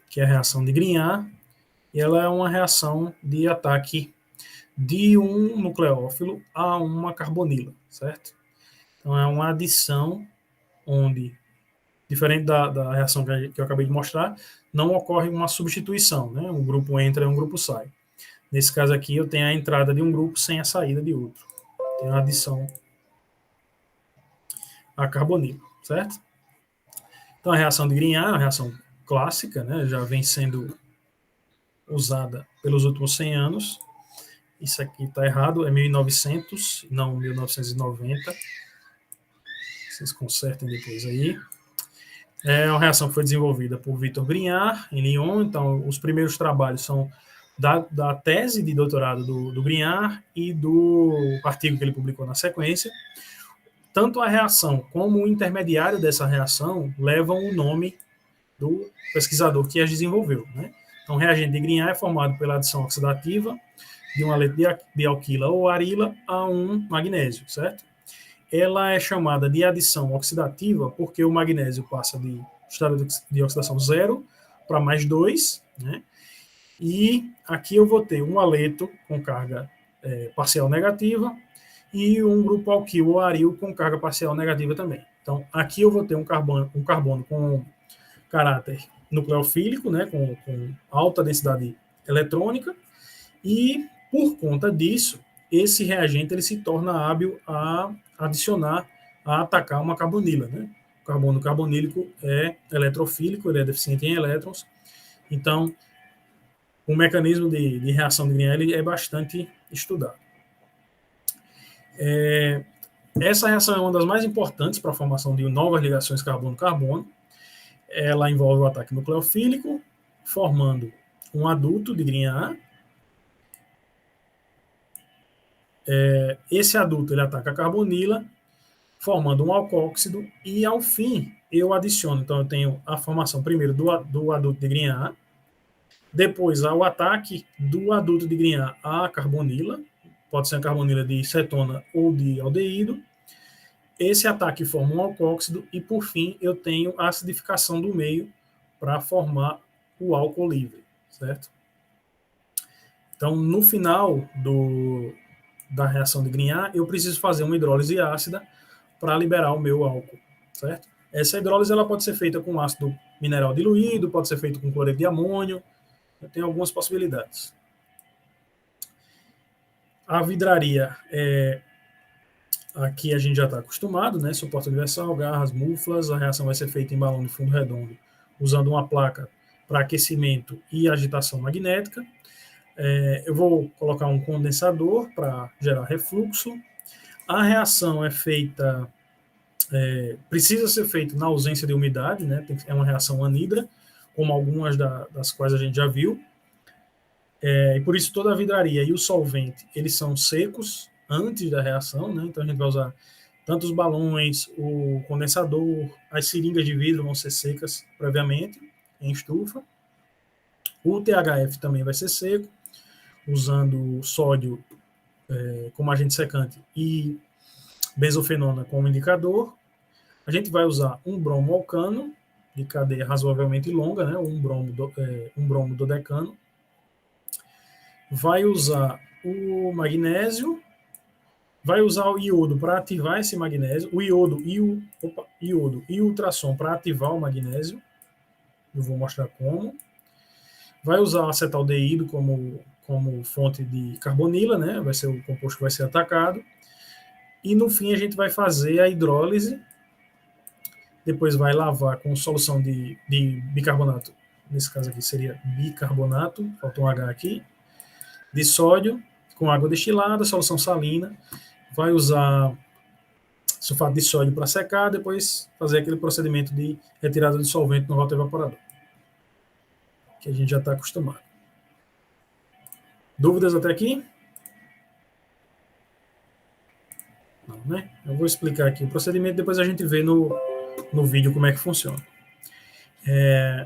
que é a reação de Grignard, e ela é uma reação de ataque de um nucleófilo a uma carbonila, certo? Então, é uma adição onde, diferente da reação que eu acabei de mostrar, não ocorre uma substituição, né? Um grupo entra e um grupo sai. Nesse caso aqui, eu tenho a entrada de um grupo sem a saída de outro. Tem a adição a carbonila, certo? Então, a reação de Grignard é uma reação clássica, né? Já vem sendo usada pelos últimos 100 anos. Isso aqui está errado, é 1900, não 1990. Vocês consertem depois aí. É uma reação que foi desenvolvida por Victor Grignard, em Lyon. Então, os primeiros trabalhos são da tese de doutorado do Grignard e do artigo que ele publicou na sequência. Tanto a reação como o intermediário dessa reação levam o nome do pesquisador que as desenvolveu, né? Então, o reagente de Grignard é formado pela adição oxidativa de um aleto de alquila ou arila a um magnésio, certo? Ela é chamada de adição oxidativa porque o magnésio passa de estado de oxidação 0 para mais 2, né? E aqui eu vou ter um aleto com carga parcial negativa e um grupo alquil ou aril com carga parcial negativa também. Então, aqui eu vou ter um carbono com caráter nucleofílico, né, com alta densidade eletrônica, e por conta disso, esse reagente ele se torna hábil a adicionar, a atacar uma carbonila, né? O carbono carbonílico é eletrofílico, ele é deficiente em elétrons, então o mecanismo de reação de Grignard é bastante estudado. Essa reação é uma das mais importantes para a formação de novas ligações carbono-carbono. Ela envolve o ataque nucleofílico, formando um adulto de Grignard. Esse adulto ele ataca a carbonila, formando um alcóxido, e ao fim eu adiciono, então eu tenho a formação primeiro do adulto de Grignard, depois o ataque do adulto de Grignard à carbonila, pode ser a carbonila de cetona ou de aldeído. Esse ataque forma um alcóxido e, por fim, eu tenho a acidificação do meio para formar o álcool livre, certo? Então, no final da reação de Grignard, eu preciso fazer uma hidrólise ácida para liberar o meu álcool, certo? Essa hidrólise ela pode ser feita com ácido mineral diluído, pode ser feita com cloreto de amônio, tem algumas possibilidades. A vidraria aqui a gente já está acostumado, né? Suporte universal, garras, muflas. A reação vai ser feita em balão de fundo redondo, usando uma placa para aquecimento e agitação magnética. Eu vou colocar um condensador para gerar refluxo. A reação é feita, precisa ser feita na ausência de umidade, né? É uma reação anidra, como algumas das quais a gente já viu. E por isso toda a vidraria e o solvente, eles são secos antes da reação, né? Então a gente vai usar tanto os balões, o condensador, as seringas de vidro vão ser secas previamente, em estufa. O THF também vai ser seco, usando sódio como agente secante e benzofenona como indicador. A gente vai usar um bromo alcano, de cadeia razoavelmente longa, né? um bromo dodecano. Vai usar o magnésio, vai usar o iodo para ativar esse magnésio, o iodo e o ultrassom para ativar o magnésio. Eu vou mostrar como. Vai usar o acetaldeído como fonte de carbonila, né? Vai ser o composto que vai ser atacado. E no fim a gente vai fazer a hidrólise, depois vai lavar com solução de bicarbonato, nesse caso aqui seria bicarbonato, faltou um H aqui, de sódio, com água destilada, solução salina, vai usar sulfato de sódio para secar, depois fazer aquele procedimento de retirada do solvente no rotoevaporador, que a gente já está acostumado. Dúvidas até aqui? Não, né? Eu vou explicar aqui o procedimento, depois a gente vê no vídeo como é que funciona.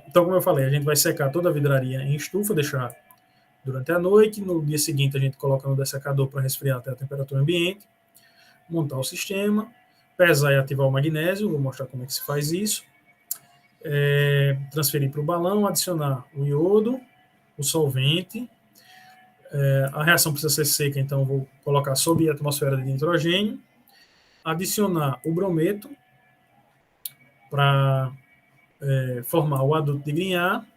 Então, como eu falei, a gente vai secar toda a vidraria em estufa, deixar durante a noite. No dia seguinte, a gente coloca no dessecador para resfriar até a temperatura ambiente, montar o sistema, pesar e ativar o magnésio. Vou mostrar como é que se faz isso. transferir para o balão, adicionar o iodo, o solvente. A reação precisa ser seca, então vou colocar sob a atmosfera de nitrogênio, adicionar o brometo para formar o adulto de Grignard,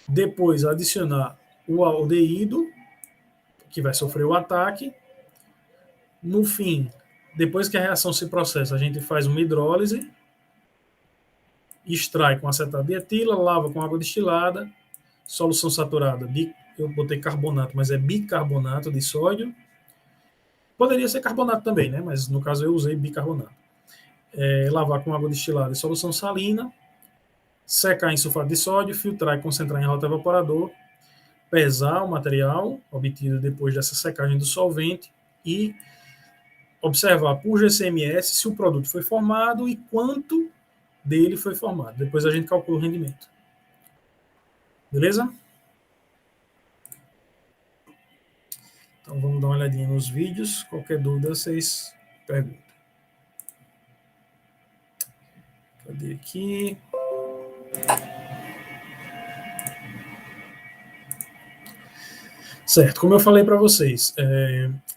depois adicionar o aldeído, que vai sofrer o ataque. No fim, depois que a reação se processa, a gente faz uma hidrólise, extrai com acetato de etila, lava com água destilada, solução saturada, eu botei carbonato, mas é bicarbonato de sódio. Poderia ser carbonato também, né? Mas no caso eu usei bicarbonato. Lavar com água destilada e solução salina, secar em sulfato de sódio, filtrar e concentrar em rota evaporador, pesar o material obtido depois dessa secagem do solvente e observar por GCMS se o produto foi formado e quanto dele foi formado. Depois a gente calcula o rendimento. Beleza? Então vamos dar uma olhadinha nos vídeos. Qualquer dúvida vocês perguntam. Cadê aqui? Certo, como eu falei para vocês,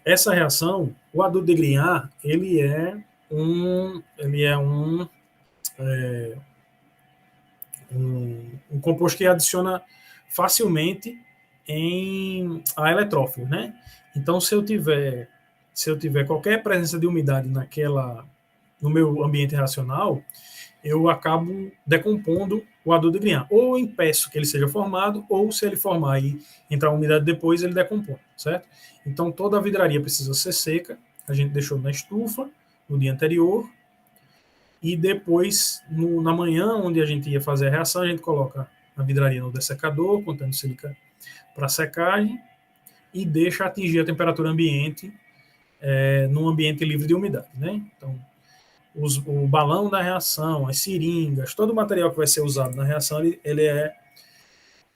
essa reação, o adulto de Grignard, ele é um composto que adiciona facilmente a eletrófilo, né? Então, se eu tiver qualquer presença de umidade no meu ambiente reacional, eu acabo decompondo o adulto de Grignard. Ou impeço que ele seja formado, ou se ele formar e entrar umidade depois, ele decompõe, certo? Então, toda a vidraria precisa ser seca. A gente deixou na estufa no dia anterior. E depois, na manhã, onde a gente ia fazer a reação, a gente coloca a vidraria no dessecador, contendo sílica para secagem, e deixa atingir a temperatura ambiente num ambiente livre de umidade, né? Então, o balão da reação, as seringas, todo o material que vai ser usado na reação, ele é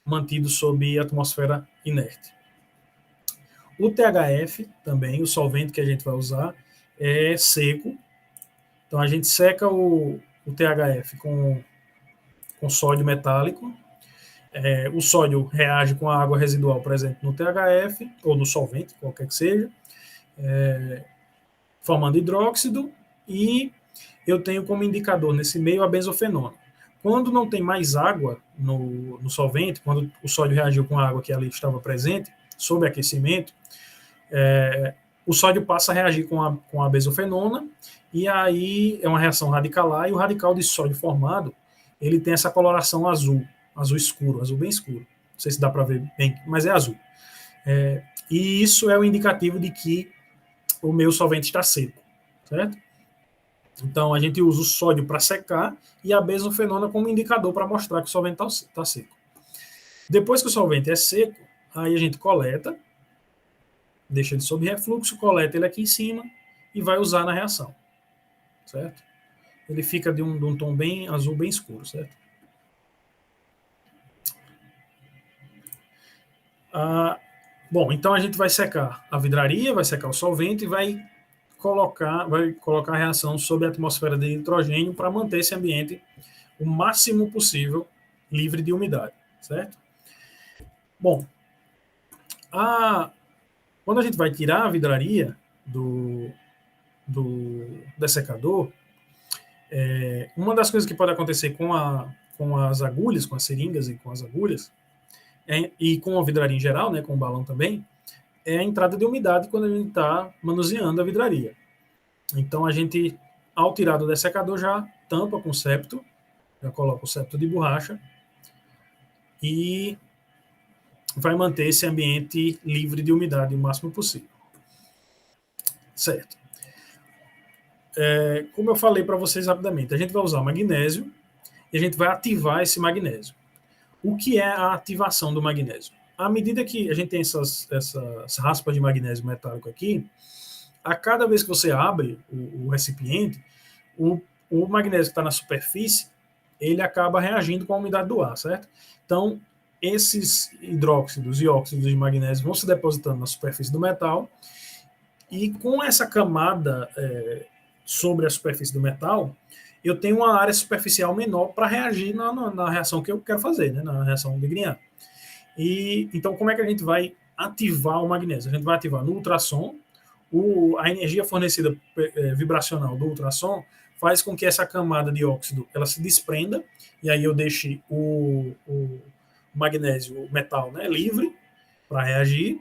mantido sob atmosfera inerte. O THF também, o solvente que a gente vai usar, é seco. Então a gente seca o THF com sódio metálico. O sódio reage com a água residual presente no THF, ou no solvente, qualquer que seja, formando hidróxido, e eu tenho como indicador nesse meio a benzofenona. Quando não tem mais água no solvente, quando o sódio reagiu com a água que ali estava presente, sob aquecimento, o sódio passa a reagir com a benzofenona, e aí é uma reação radicalar, e o radical de sódio formado, ele tem essa coloração azul escuro, azul bem escuro. Não sei se dá para ver bem, mas é azul. E isso é o indicativo de que o meu solvente está seco, certo? Então, a gente usa o sódio para secar e a benzofenona como indicador para mostrar que o solvente está seco. Depois que o solvente é seco, aí a gente coleta, deixa ele sob refluxo, coleta ele aqui em cima e vai usar na reação, certo? Ele fica de um tom bem azul, bem escuro, certo? Bom, então a gente vai secar a vidraria, vai secar o solvente e vai colocar a reação sob a atmosfera de nitrogênio para manter esse ambiente o máximo possível livre de umidade, certo? Bom, quando a gente vai tirar a vidraria do dessecador, uma das coisas que pode acontecer com as agulhas, com as seringas e com as agulhas, e com a vidraria em geral, né, com o balão também, é a entrada de umidade quando a gente está manuseando a vidraria. Então, a gente, ao tirar do dessecador, já tampa com septo, já coloca o septo de borracha e vai manter esse ambiente livre de umidade o máximo possível. Certo. Como eu falei para vocês rapidamente, a gente vai usar magnésio e a gente vai ativar esse magnésio. O que é a ativação do magnésio? À medida que a gente tem essas raspas de magnésio metálico aqui, a cada vez que você abre o recipiente, o magnésio que está na superfície, ele acaba reagindo com a umidade do ar, certo? Então, esses hidróxidos e óxidos de magnésio vão se depositando na superfície do metal, e com essa camada sobre a superfície do metal, eu tenho uma área superficial menor para reagir na reação que eu quero fazer, né, na reação de Grignard. E então, como é que a gente vai ativar o magnésio? A gente vai ativar no ultrassom. A energia fornecida vibracional do ultrassom faz com que essa camada de óxido ela se desprenda, e aí eu deixe o magnésio, o metal, né, livre para reagir.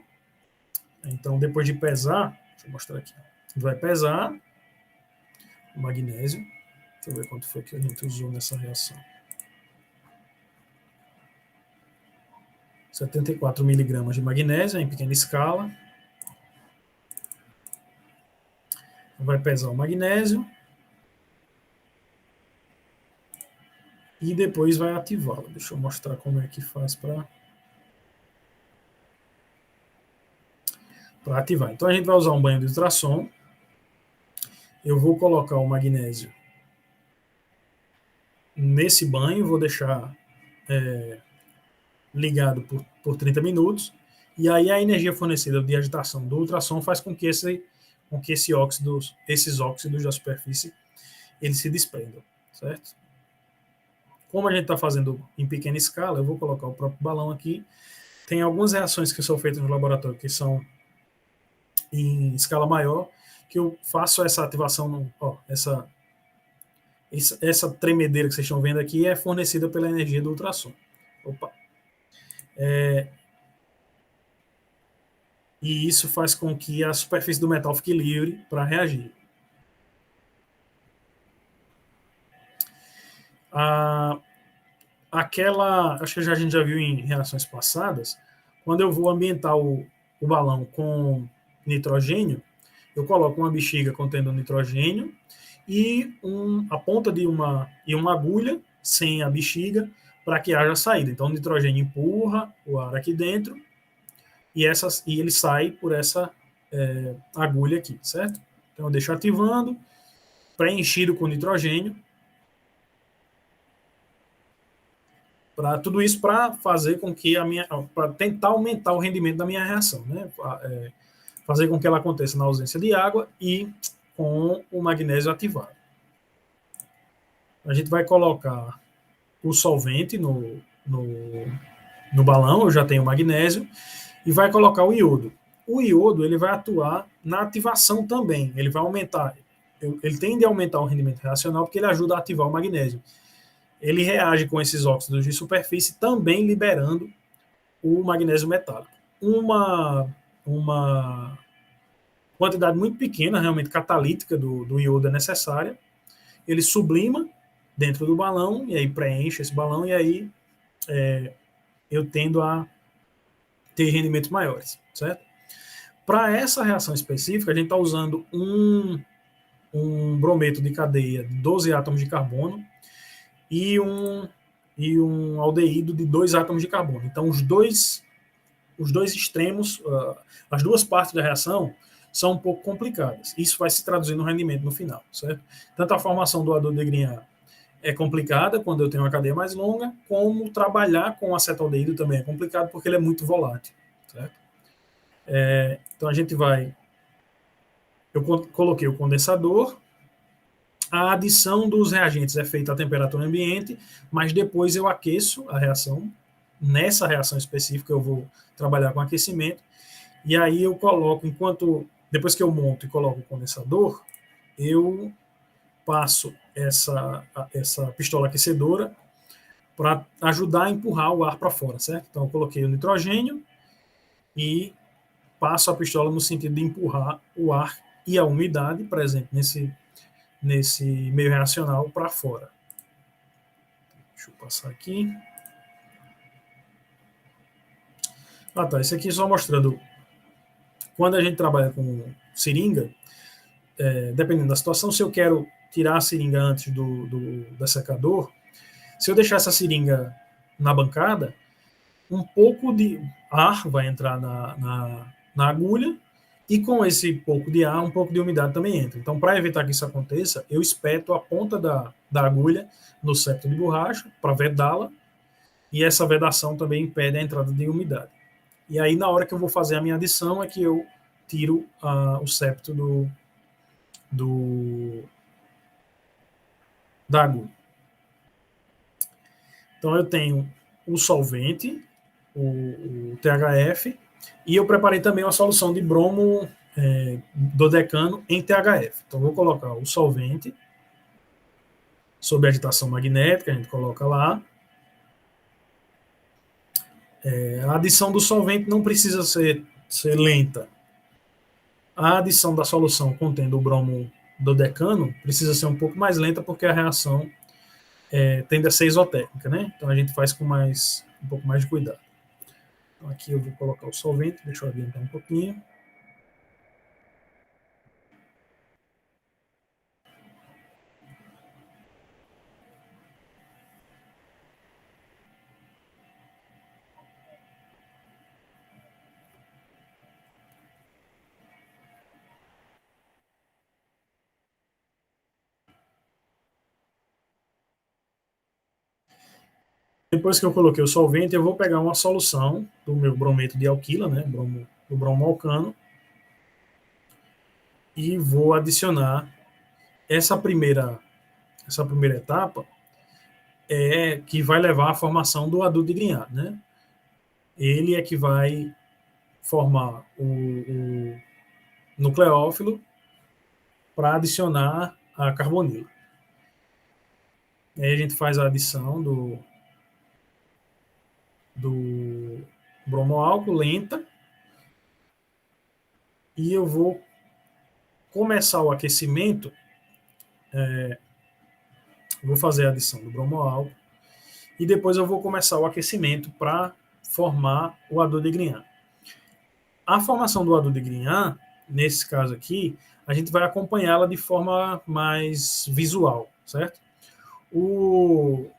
Então, depois de pesar, deixa eu mostrar aqui, a gente vai pesar o magnésio. Deixa eu ver quanto foi que a gente usou nessa reação. 74 miligramas de magnésio em pequena escala. Vai pesar o magnésio e depois vai ativá-lo. Deixa eu mostrar como é que faz para ativar. Então a gente vai usar um banho de ultrassom. Eu vou colocar o magnésio nesse banho, vou deixar ligado por 30 minutos, e aí a energia fornecida de agitação do ultrassom faz com que esses óxidos da superfície eles se desprendam, certo? Como a gente está fazendo em pequena escala, eu vou colocar o próprio balão aqui. Tem algumas reações que são feitas no laboratório que são em escala maior, que eu faço essa ativação, essa tremedeira que vocês estão vendo aqui é fornecida pela energia do ultrassom. Opa. E isso faz com que a superfície do metal fique livre para reagir. Acho que a gente já viu em reações passadas, quando eu vou ambientar o balão com nitrogênio, eu coloco uma bexiga contendo nitrogênio e a ponta de uma agulha sem a bexiga para que haja saída. Então o nitrogênio empurra o ar aqui dentro e ele sai por essa agulha aqui, certo? Então eu deixo ativando, preenchido com nitrogênio, para tudo isso para fazer com que para tentar aumentar o rendimento da minha reação, né? Fazer com que ela aconteça na ausência de água e com o magnésio ativado. A gente vai colocar o solvente no balão, eu já tenho o magnésio, e vai colocar o iodo. O iodo ele vai atuar na ativação também, ele vai aumentar, ele tende a aumentar o rendimento reacional porque ele ajuda a ativar o magnésio. Ele reage com esses óxidos de superfície, também liberando o magnésio metálico. Uma quantidade muito pequena, realmente catalítica do iodo é necessária. Ele sublima dentro do balão, e aí preenche esse balão, e aí eu tendo a ter rendimentos maiores, certo? Para essa reação específica, a gente está usando um brometo de cadeia de 12 átomos de carbono e um aldeído de 2 átomos de carbono. Então, os dois extremos, as duas partes da reação são um pouco complicadas. Isso vai se traduzir no rendimento no final, certo? Tanto a formação do ador de Grignard é complicada quando eu tenho uma cadeia mais longa, como trabalhar com acetaldeído também é complicado porque ele é muito volátil, certo? Então a gente vai... Eu coloquei o condensador, a adição dos reagentes é feita a temperatura ambiente, mas depois eu aqueço a reação. Nessa reação específica eu vou trabalhar com aquecimento, e aí eu coloco, depois que eu monto e coloco o condensador, eu passo essa pistola aquecedora para ajudar a empurrar o ar para fora, certo? Então eu coloquei o nitrogênio e passo a pistola no sentido de empurrar o ar e a umidade presente nesse meio reacional para fora. Deixa eu passar aqui. Tá. Isso aqui só mostrando quando a gente trabalha com seringa, dependendo da situação, se eu quero tirar a seringa antes do dessecador, se eu deixar essa seringa na bancada, um pouco de ar vai entrar na agulha, e com esse pouco de ar, um pouco de umidade também entra. Então, para evitar que isso aconteça, eu espeto a ponta da agulha no septo de borracha para vedá-la, e essa vedação também impede a entrada de umidade. E aí, na hora que eu vou fazer a minha adição, é que eu tiro o septo da agulha. Então, eu tenho o solvente, o THF, e eu preparei também uma solução de bromo dodecano em THF. Então, vou colocar o solvente sob agitação magnética, a gente coloca lá. A adição do solvente não precisa ser lenta. A adição da solução contendo o bromo dodecano precisa ser um pouco mais lenta, porque a reação tende a ser isotérmica, né? Então a gente faz com um pouco mais de cuidado. Então aqui eu vou colocar o solvente, deixa eu adiantar um pouquinho. Depois que eu coloquei o solvente, eu vou pegar uma solução do meu brometo de alquila, né, do bromo alcano, e vou adicionar essa primeira etapa que vai levar à formação do adulto de Grignard, né? Ele é que vai formar o nucleófilo para adicionar a carbonila. Aí a gente faz a adição do bromoálcool lenta, e eu vou começar o aquecimento, vou fazer a adição do bromoálcool, e depois eu vou começar o aquecimento para formar o adulto de Grignard. A formação do adulto de Grignard, nesse caso aqui, a gente vai acompanhá-la de forma mais visual, certo? O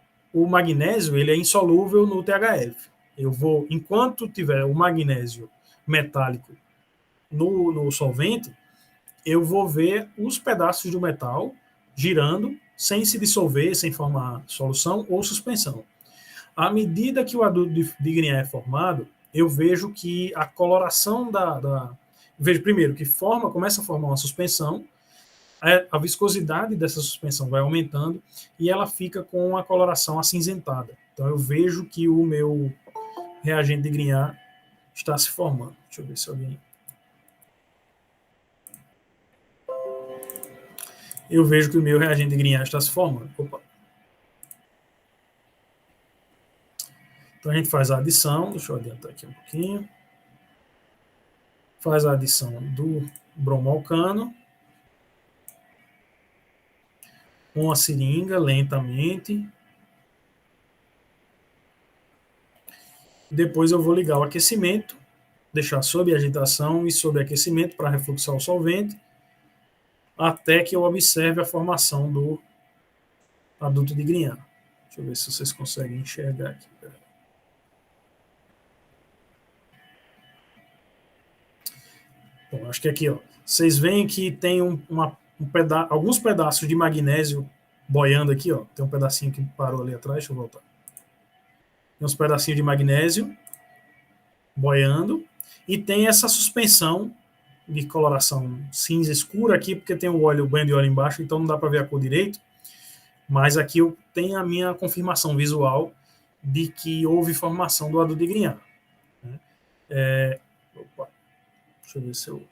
magnésio ele é insolúvel no THF. Eu vou, enquanto tiver o magnésio metálico no solvente, eu vou ver os pedaços do metal girando sem se dissolver, sem formar solução ou suspensão. À medida que o adulto de Grignard é formado, eu vejo que a coloração vejo primeiro que começa a formar uma suspensão, a viscosidade dessa suspensão vai aumentando e ela fica com uma coloração acinzentada. Então eu vejo que o meu reagente de Grignard está se formando. Deixa eu ver se alguém... Eu vejo que o meu reagente de Grignard está se formando. Opa. Então a gente faz a adição, deixa eu adiantar aqui um pouquinho. Faz a adição do bromoalcano com a seringa lentamente. Depois eu vou ligar o aquecimento, deixar sob agitação e sob aquecimento para refluxar o solvente, até que eu observe a formação do adulto de Grignard. Deixa eu ver se vocês conseguem enxergar aqui. Bom, acho que aqui, ó, vocês veem que tem alguns pedaços de magnésio boiando aqui, ó. Tem um pedacinho que parou ali atrás, deixa eu voltar. Tem uns pedacinhos de magnésio boiando e tem essa suspensão de coloração cinza escura aqui, porque tem o banho de óleo embaixo, então não dá para ver a cor direito, mas aqui eu tenho a minha confirmação visual de que houve formação do adulto de Grignard. Opa, deixa eu ver se eu...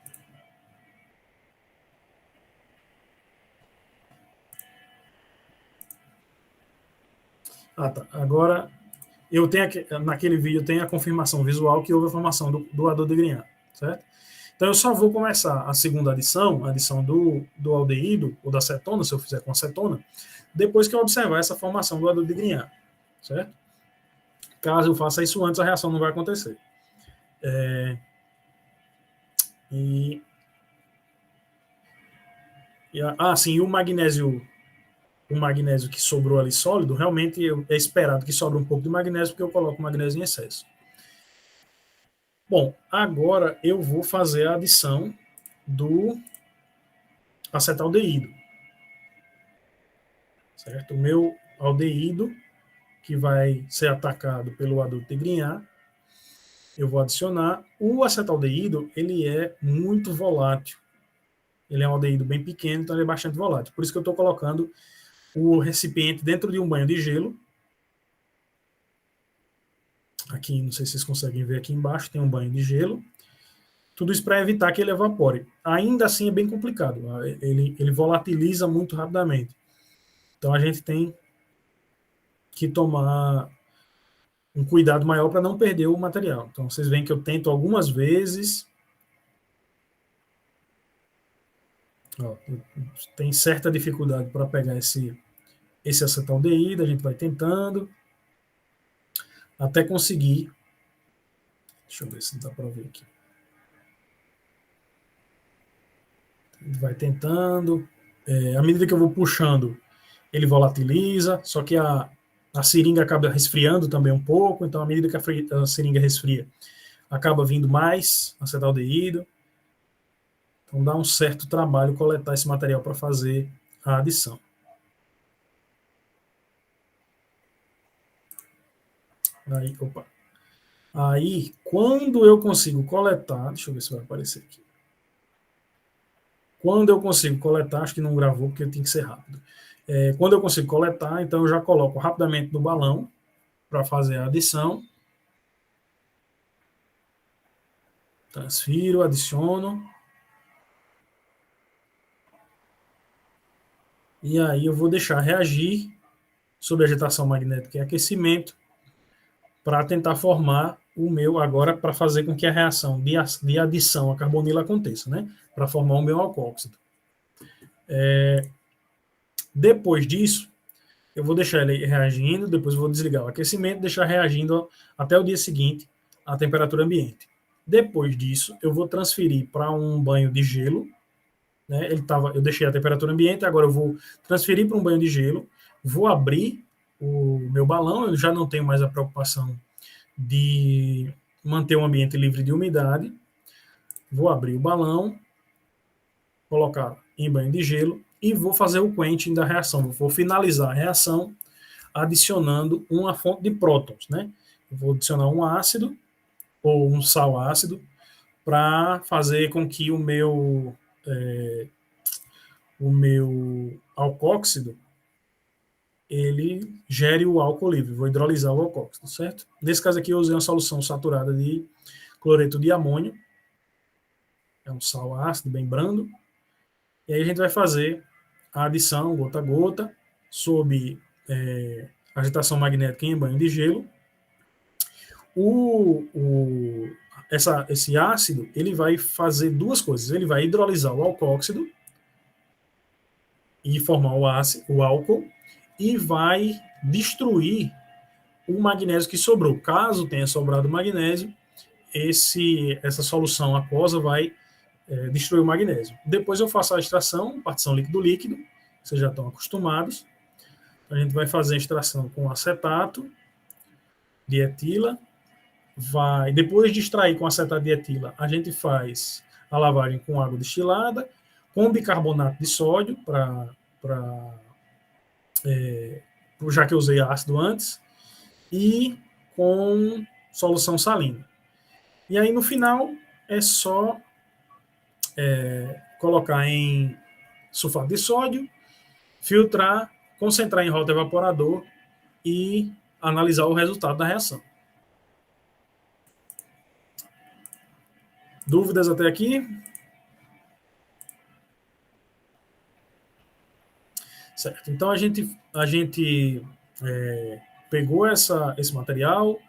Ah, tá. Agora, eu tenho naquele vídeo tem a confirmação visual que houve a formação do adulto de Grignard, certo? Então eu só vou começar a segunda adição, a adição do aldeído ou da acetona, se eu fizer com acetona, depois que eu observar essa formação do adulto de Grignard, certo? Caso eu faça isso antes, a reação não vai acontecer. Sim, o magnésio que sobrou ali sólido, realmente é esperado que sobre um pouco de magnésio, porque eu coloco magnésio em excesso. Bom, agora eu vou fazer a adição do acetaldeído, certo? O meu aldeído, que vai ser atacado pelo adulto de Grignard, eu vou adicionar. O acetaldeído, ele é muito volátil. Ele é um aldeído bem pequeno, então ele é bastante volátil. Por isso que eu estou colocando o recipiente dentro de um banho de gelo. Aqui, não sei se vocês conseguem ver aqui embaixo, tem um banho de gelo. Tudo isso para evitar que ele evapore. Ainda assim é bem complicado. Ele volatiliza muito rapidamente. Então a gente tem que tomar um cuidado maior para não perder o material. Então vocês veem que eu tento algumas vezes. Ó, tem certa dificuldade para pegar esse acetaldeído. A gente vai tentando até conseguir. Deixa eu ver se dá para ver aqui. Vai tentando. À medida que eu vou puxando, ele volatiliza, só que a seringa acaba resfriando também um pouco, então à medida que a seringa resfria, acaba vindo mais acetaldeído. Então dá um certo trabalho coletar esse material para fazer a adição. Aí, quando eu consigo coletar, deixa eu ver se vai aparecer aqui. Quando eu consigo coletar, acho que não gravou porque tem que ser rápido. Quando eu consigo coletar, então eu já coloco rapidamente no balão para fazer a adição. Transfiro, adiciono. E aí eu vou deixar reagir sobre agitação magnética e aquecimento para tentar formar o meu, agora para fazer com que a reação de adição a carbonila aconteça, né? Para formar o meu alcóxido. Depois disso, eu vou deixar ele reagindo, depois eu vou desligar o aquecimento, deixar reagindo até o dia seguinte à temperatura ambiente. Depois disso, eu vou transferir para um banho de gelo, né? Eu deixei a temperatura ambiente, agora eu vou transferir para um banho de gelo, vou abrir o meu balão, eu já não tenho mais a preocupação de manter o ambiente livre de umidade. Vou abrir o balão, colocar em banho de gelo e vou fazer o quenching da reação. Vou finalizar a reação adicionando uma fonte de prótons, né? Eu vou adicionar um ácido ou um sal ácido para fazer com que o meu alcóxido ele gere o álcool livre. Vou hidrolisar o alcóxido, certo? Nesse caso aqui eu usei uma solução saturada de cloreto de amônio. É um sal ácido bem brando. E aí a gente vai fazer a adição gota a gota sob agitação magnética em banho de gelo. Esse ácido ele vai fazer duas coisas. Ele vai hidrolisar o alcóxido e formar o álcool e vai destruir o magnésio que sobrou. Caso tenha sobrado magnésio, essa solução aquosa vai destruir o magnésio. Depois eu faço a extração, partição líquido-líquido, vocês já estão acostumados. A gente vai fazer a extração com acetato de etila. Depois de extrair com acetato de etila, a gente faz a lavagem com água destilada, com bicarbonato de sódio, já que eu usei ácido antes, e com solução salina. E aí, no final, é só colocar em sulfato de sódio, filtrar, concentrar em rota evaporador e analisar o resultado da reação. Dúvidas até aqui? Certo. Então a gente pegou esse material,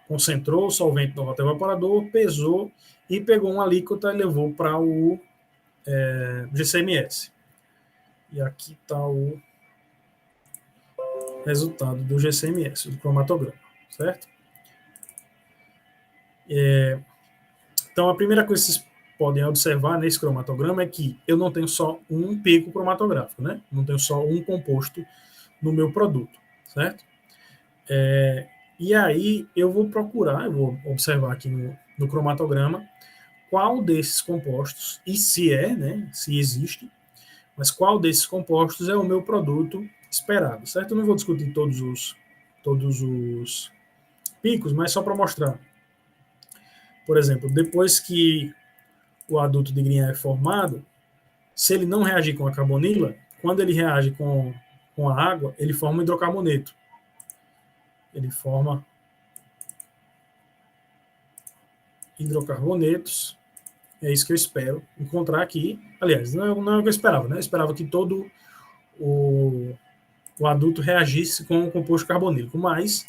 concentrou o solvente no rotoevaporador, pesou e pegou uma alíquota e levou para o GCMS. E aqui está o resultado do GCMS, do cromatograma, certo? Então a primeira coisa que vocês podem observar nesse cromatograma é que eu não tenho só um pico cromatográfico, né? Não tenho só um composto no meu produto, certo? E aí eu vou observar aqui no cromatograma qual desses compostos, e se existe, mas qual desses compostos é o meu produto esperado, certo? Eu não vou discutir todos os picos, mas só para mostrar. Por exemplo, depois que o adulto de Grignard é formado, se ele não reagir com a carbonila, quando ele reage com com a água, ele forma um hidrocarboneto. Ele forma hidrocarbonetos. É isso que eu espero encontrar aqui. Aliás, não é o que eu esperava, né? Eu esperava que todo o adulto reagisse com o composto carbonílico, mas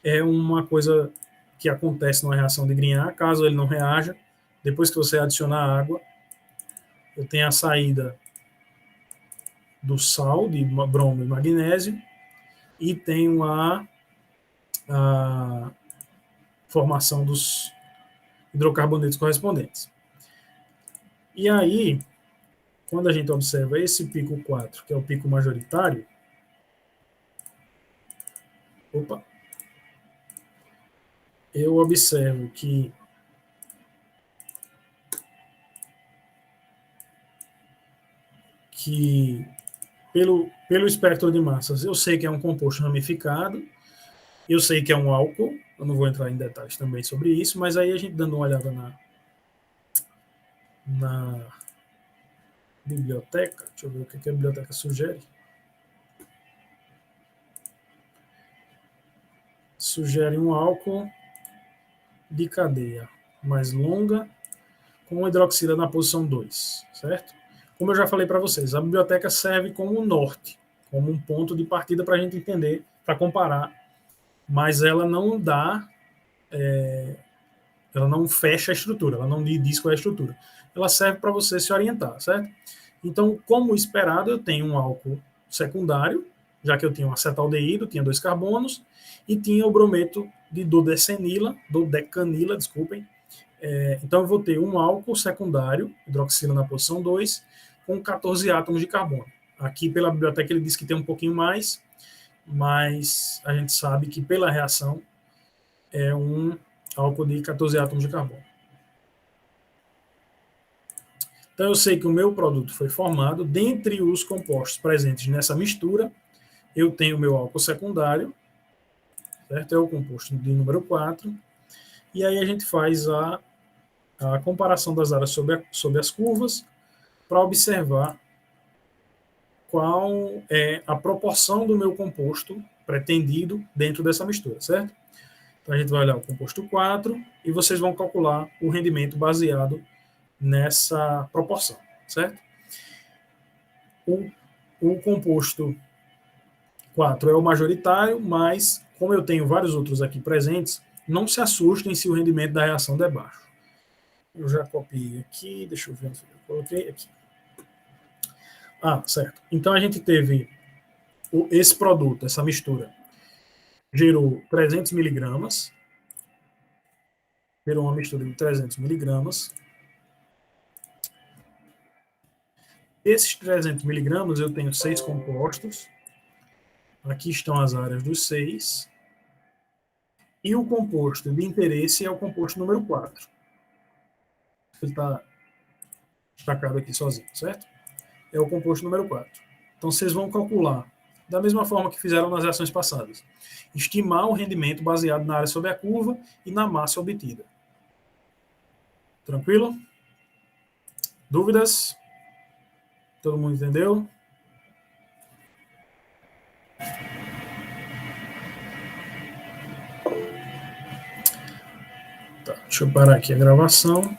é uma coisa que acontece numa reação de Grignard, caso ele não reaja, depois que você adicionar água, eu tenho a saída do sal, de bromo e magnésio, e tenho a formação dos hidrocarbonetos correspondentes. E aí, quando a gente observa esse pico 4, que é o pico majoritário, eu observo que pelo espectro de massas, eu sei que é um composto ramificado, eu sei que é um álcool, eu não vou entrar em detalhes também sobre isso, mas aí a gente dando uma olhada na biblioteca, deixa eu ver o que a biblioteca sugere. Sugere um álcool de cadeia mais longa com hidroxila na posição 2, certo? Como eu já falei para vocês, a biblioteca serve como um norte, como um ponto de partida para a gente entender, para comparar, mas ela não dá, ela não fecha a estrutura, ela não diz qual é a estrutura. Ela serve para você se orientar, certo? Então, como esperado, eu tenho um álcool secundário, já que eu tinha um acetaldeído, tinha 2 carbonos, e tinha o brometo de dodecanila, desculpem. Então, eu vou ter um álcool secundário, hidroxila na posição 2, com 14 átomos de carbono. Aqui, pela biblioteca, ele diz que tem um pouquinho mais, mas a gente sabe que pela reação é um álcool de 14 átomos de carbono. Então, eu sei que o meu produto foi formado. Dentre os compostos presentes nessa mistura, eu tenho o meu álcool secundário, certo? É o composto de número 4. E aí a gente faz a comparação das áreas sobre as curvas para observar qual é a proporção do meu composto pretendido dentro dessa mistura, certo? Então a gente vai olhar o composto 4 e vocês vão calcular o rendimento baseado nessa proporção, certo? O composto 4 é o majoritário, mas como eu tenho vários outros aqui presentes, não se assustem se o rendimento da reação der baixo. Eu já copiei aqui, deixa eu ver onde eu coloquei aqui. Certo. Então a gente teve esse produto, essa mistura, gerou 300 miligramas, gerou uma mistura de 300 miligramas. Esses 300 miligramas eu tenho 6 compostos. Aqui estão as áreas dos 6. E o composto de interesse é o composto número 4. Ele está destacado aqui sozinho, certo? É o composto número 4. Então, vocês vão calcular, da mesma forma que fizeram nas reações passadas, estimar o rendimento baseado na área sobre a curva e na massa obtida. Tranquilo? Dúvidas? Todo mundo entendeu? Tá, deixa eu parar aqui a gravação.